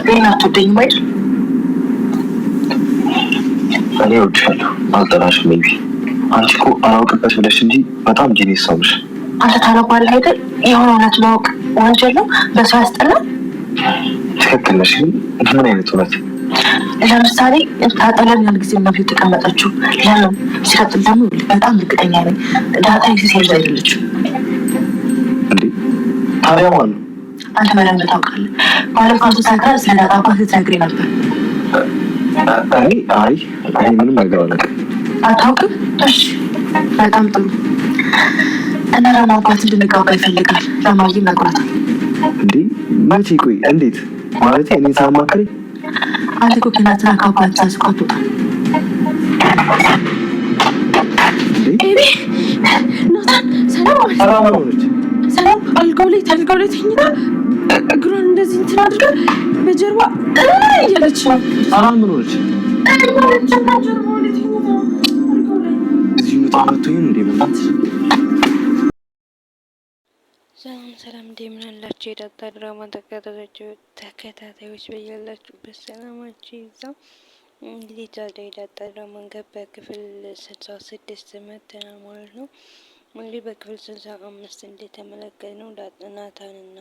እኔን አትወደኝም አይደል? እኔ እወድሻለሁ፣ አልጠላሽም። ሜቢ አንቺ እኮ አላውቅበት ብለሽ እንጂ በጣም ጂኒስ ሰው ነሽ። አንተ ታነባለህ አይደል? የሆነ እውነት ማወቅ ወንጀል ነው፣ በሰው ያስጠላል። ትክክል ነሽ፣ ግን ምን አይነት እውነት? ለምሳሌ ታጠለን ያን ጊዜ ነው የተቀመጠችው። ለምን? ሲቀጥል ደግሞ በጣም እርግጠኛ ነኝ ዳጣ ሴት አይደለችም። እንዴ ታዲያ ማን ነው? አንተ በደንብ ታውቃለህ። ባለፈው ተሳካ ስለ ዳጣ አባት ልትነግረኝ ነበር። አይ ምንም ነገር አላውቅም። አታውቅም? እሺ በጣም ጥሩ። እና ለማውቃት እንድንጋባ ይፈልጋል። ለማየ ነግሯታል። እንዴ መቼ? ቆይ እንዴት ማለት? እኔን ሳማክረኝ? አንተ እኮ ከናትና ከአባት ሳስቆጡ ናታን ሰላም ሆነች። ሰላም አልጋው ላይ ተኝታ እግሯን እንደዚህ እንትን አድርጋ በጀርባ እያለች ነው። ሰላም ምን ሆነች? ሰላም እንደምን አላችሁ? የዳጣ ድራማ ተከታታዮች በያላችሁበት ሰላማችሁ ይብዛ። እንግዲህ ዛሬ የዳጣ ድራማን በክፍል 66 መተናል ማለት ነው። እንግዲህ በክፍል 65 እንደተመለከትነው ናታንና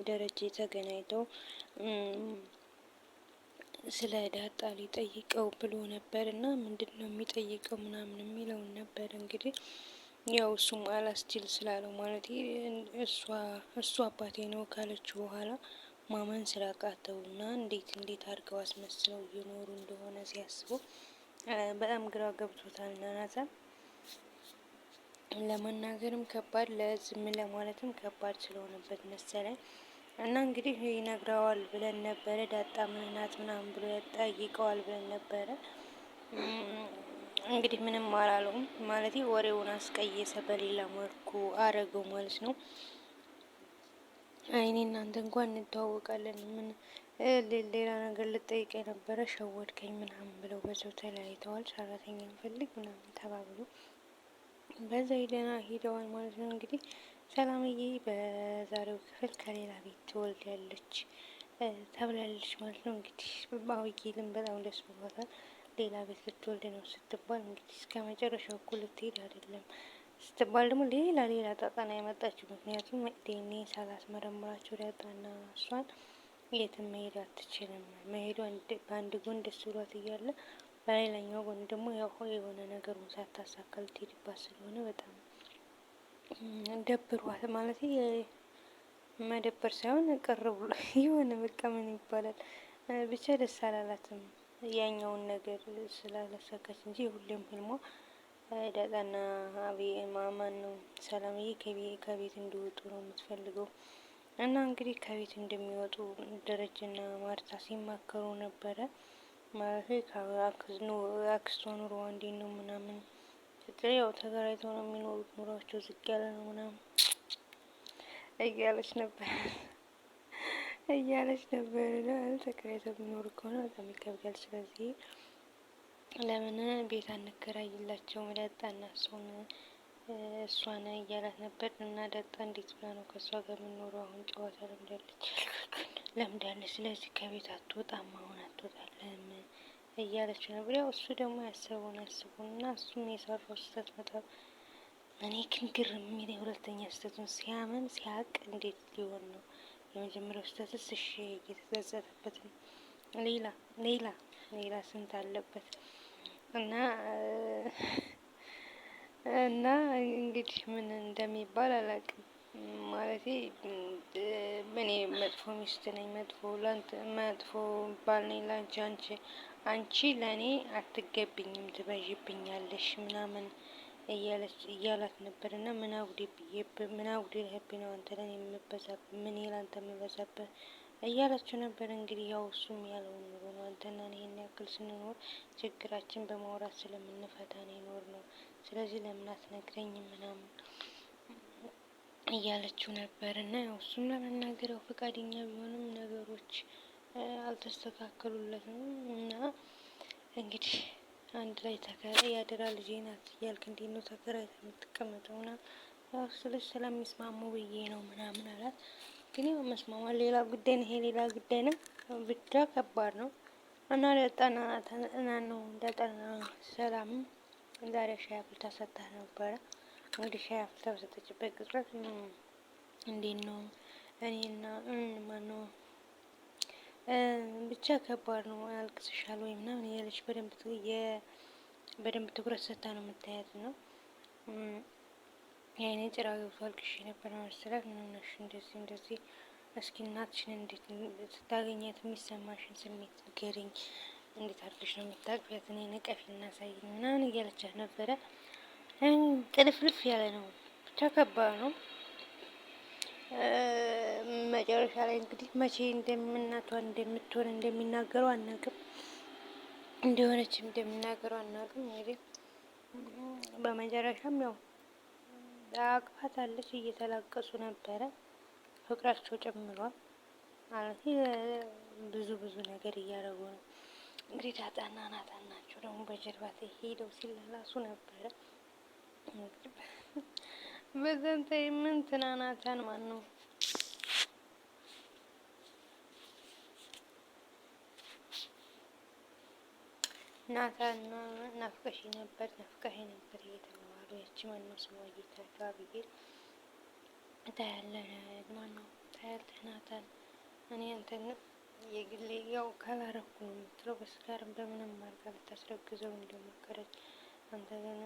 ደረጀ ተገናኝተው ስለ ዳጣ ሊጠይቀው ብሎ ነበር እና ምንድን ነው የሚጠይቀው ምናምን የሚለውን ነበር። እንግዲህ ያው እሱም አላስችል ስላለው ማለት እሱ አባቴ ነው ካለችው በኋላ ማመን ስላቃተው እና እንዴት አድርገው አስመስለው እየኖሩ እንደሆነ ሲያስበው በጣም ግራ ገብቶታል። ናታን ለመናገርም ከባድ ለዝም ለማለትም ከባድ ስለሆነበት መሰለኝ እና እንግዲህ ይነግረዋል ብለን ነበረ። ዳጣ ምን ናት ምናምን ብሎ ጠይቀዋል ብለን ነበረ። እንግዲህ ምንም አላለውም ማለት ወሬውን አስቀየሰ፣ በሌላ መልኩ አረገው ማለት ነው። እኔ እናንተ እንኳን እንተዋወቃለን፣ ምን ሌላ ነገር ልጠይቅ የነበረ ሸወድከኝ ምናምን ብለው በሰው ተለያይተዋል። ሰራተኛ ፈልግ ምናምን ተባብሎ በዛ ሂደዋል ማለት ነው። እንግዲህ ሰላምዬ በዛሬው ክፍል ከሌላ ቤት ትወልዳለች ተብላለች ማለት ነው። እንግዲህ ባውዬልም በጣም ደስ ብሏታል። ሌላ ቤት ልትወልድ ነው ስትባል እንግዲህ እስከ መጨረሻው እኩል ልትሄድ አይደለም ስትባል ደግሞ ሌላ ጣጣ ነው ያመጣችው። ምክንያቱም ዲኤንኤ ሳላስመረምራቸው ዳጣና እሷን የትም መሄድ አትችልም። መሄዷ በአንድ ጎን ደስ ብሏት እያለ በሌላኛው ጎን ደግሞ ያው የሆነ ነገሩን ሳታሳካ ልትሄድባት ስለሆነ በጣም ደብሯት ማለት መደበር ሳይሆን ቅር ብሎ የሆነ በቃ ምን ይባላል ብቻ ደስ አላላትም። ያኛውን ነገር ስላላሳካች እንጂ ሁሌም ህልሟ ዳጣና ማማን ነው ሰላምዬ ከቤት እንዲወጡ ነው የምትፈልገው። እና እንግዲህ ከቤት እንደሚወጡ ደረጀና ማርታ ሲማከሩ ነበረ። ማለት አክስቷ ኑሮ እንዴት ነው ምናምን ስትል ያው ተከራይተው ነው የሚኖሩት፣ ኑሯቸው ዝቅ ያለ ነው ምናምን እያለች ነበር ተከራይተው የሚኖሩ ከሆነ በጣም ይከብዳል። ስለዚህ ለምን ቤት አንከራይላቸው ዳጣና እሷን እያላት ነበር። እና ዳጣ እንዴት ብላ ነው ከእሷ ጋር የምኖረው? አሁን ጨዋታ ለምዳለች። ስለዚህ ከቤት አትወጣም፣ አሁን አትወጣለም እያለችው ነበር። ያው እሱ ደግሞ ያሰበውን እና እሱም የሰራው ስህተት በጣም እኔ ግን ግርም የሚለኝ ሁለተኛ ስህተቱን ሲያምን ሲያቅ እንዴት ሊሆን ነው? የመጀመሪያው ስህተትስ እሺ እየተጸጸተበት ነው። ሌላ ስንት አለበት እና እንግዲህ ምን እንደሚባል አላውቅም። ማለቴ እኔ መጥፎ ሚስት ነኝ፣ መጥፎ ባል ነኝ ላንቺ፣ አንቺ ለእኔ አትገቢኝም፣ ትበዥብኛለሽ ምናምን እያላት ነበር። እና ምን አጉዴለህብኝ ነው አንተ ለኔ የምበዛብህ? ምን አንተ የምበዛብህ እያላችሁ ነበር። እንግዲህ ያው እሱም ያለውን ኑሮ ነው። አንተና እኔ ይሄን ያክል ስንኖር ችግራችን በማውራት ስለምንፈታ ነው የኖር ነው። ስለዚህ ለምን አትነግረኝም ምናምን እያለችው ነበር። እና ያው እሱም ለመናገር ያው ፈቃደኛ ቢሆንም ነገሮች አልተስተካከሉለትም። እና እንግዲህ አንድ ላይ ያደራ ልጄ ናት እያልክ እንዴት ነው ተከራይተህ የምትቀመጠው? ና ያው ስለሚስማሙ ብዬ ነው ምናምን አላት። ግን ያው መስማማት ሌላ ጉዳይ ነው። ይሄ ሌላ ጉዳይ ነው። ብቻ ከባድ ነው እና ለጠና ሰላምም ዛሬ ሻይ አፍልታ ሰጥታ ነበረ። እንግዲህ ሻይ አፍልታ በሰጠችበት ቅጽበት እንዴት ነው እኔና ማነው ብቻ ከባድ ነው። አልቅስሻል ወይ ምናምን እያለች በደንብ ትኩረት ሰጥታ ነው የምታያት ነው። የአይኔ ጭራ ገብቶ አልቅሼ ነበር መሰላት። ምንነሽ እንደዚህ እስኪ እናትሽን እንዴት ስታገኛት የሚሰማሽን ስሜት ንገሪኝ፣ እንዴት አድርገሽ ነው የምታቅፊያት? እኔ ነቀፊ እናሳይኝ ምናምን እያለቻት ነበረ። ጥልፍልፍ ያለ ነው ብቻ ከባድ ነው። መጨረሻ ላይ እንግዲህ መቼ እናቷን እንደምትሆን እንደሚናገሩ አናውቅም፣ እንደሆነች እንደሚናገሩ አናውቅም። እንግዲህ በመጨረሻም ያው አቅፋታለች፣ እየተላቀሱ ነበረ። ፍቅራቸው ጨምሯል ማለት ብዙ ነገር እያደረጉ ነው። እንግዲህ ዳጣና ናታን ናቸው ደግሞ በጀርባ ሄደው ሲላላሱ ነበረ። በዘንተ ምን ትናናታን ማን ነው ናታና ናፍቀሽ ነበር እየተባባሉ ያቺ ማነው ስሟ እየታቸው አብዬ ታያለህ ማነው ታያለህ ናታን እኔ አንተን የግሌ ያው ካላረኩ ነው የምትለው በስካርም በምንም አድርጋ ልታስረግዘው እንደሞከረች አንተ ግን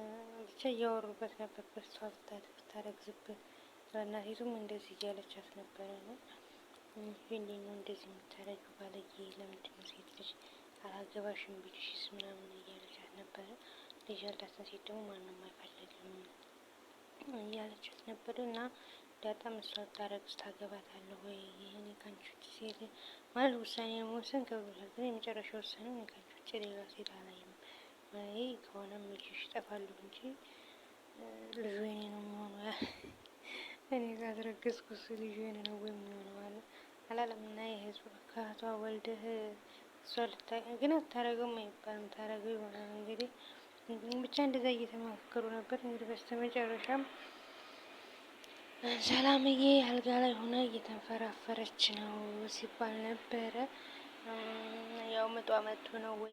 ብቻ እያወሩበት ነበር። በሷ ብታረግዝበት ለእናቲቱም እንደዚህ እያለቻት ነበረ ነው እንዴት ነው እንደዚህ የምታረጊው ባለጌ፣ ለምንድን ነው ሴት ልጅ አላገባሽም ቢልሽስ ምናምን እያለቻት ነበረ። ልጅ ያላትን ሴት ደግሞ ማንም አይፈልግም እያለቻት ነበር። እና ዳጣም እሷ ታረግዝ ታገባታለህ ወይ ይህን ካንቺ ውጭ ሴት ማለት ውሳኔ መወሰን ከብዶሻል፣ ግን የመጨረሻ ውሳኔ ካንቺ ውጭ ሌላ ሴት አላይም ማለት ከሆነም ልጅሽ ይጠፋሉ እንጂ ልጁ የኔ ነው የሚሆነው እኔ ካስረገዝኩት ልጁ የኔ ነው ወይ የሚሆነው አላለም። እና የህዝቡ ከቷ ወልደህ እሷ ግን አታረገውም አይባልም፣ ታረገው ይሆናል እንግዲህ ብቻ እንደዛ እየተማከሩ ነበር። እንግዲህ በስተመጨረሻም ሰላምዬ አልጋ ላይ ሆና እየተንፈራፈረች ነው ሲባል ነበረ። ያው ምጧ መጥቶ ነው ወይ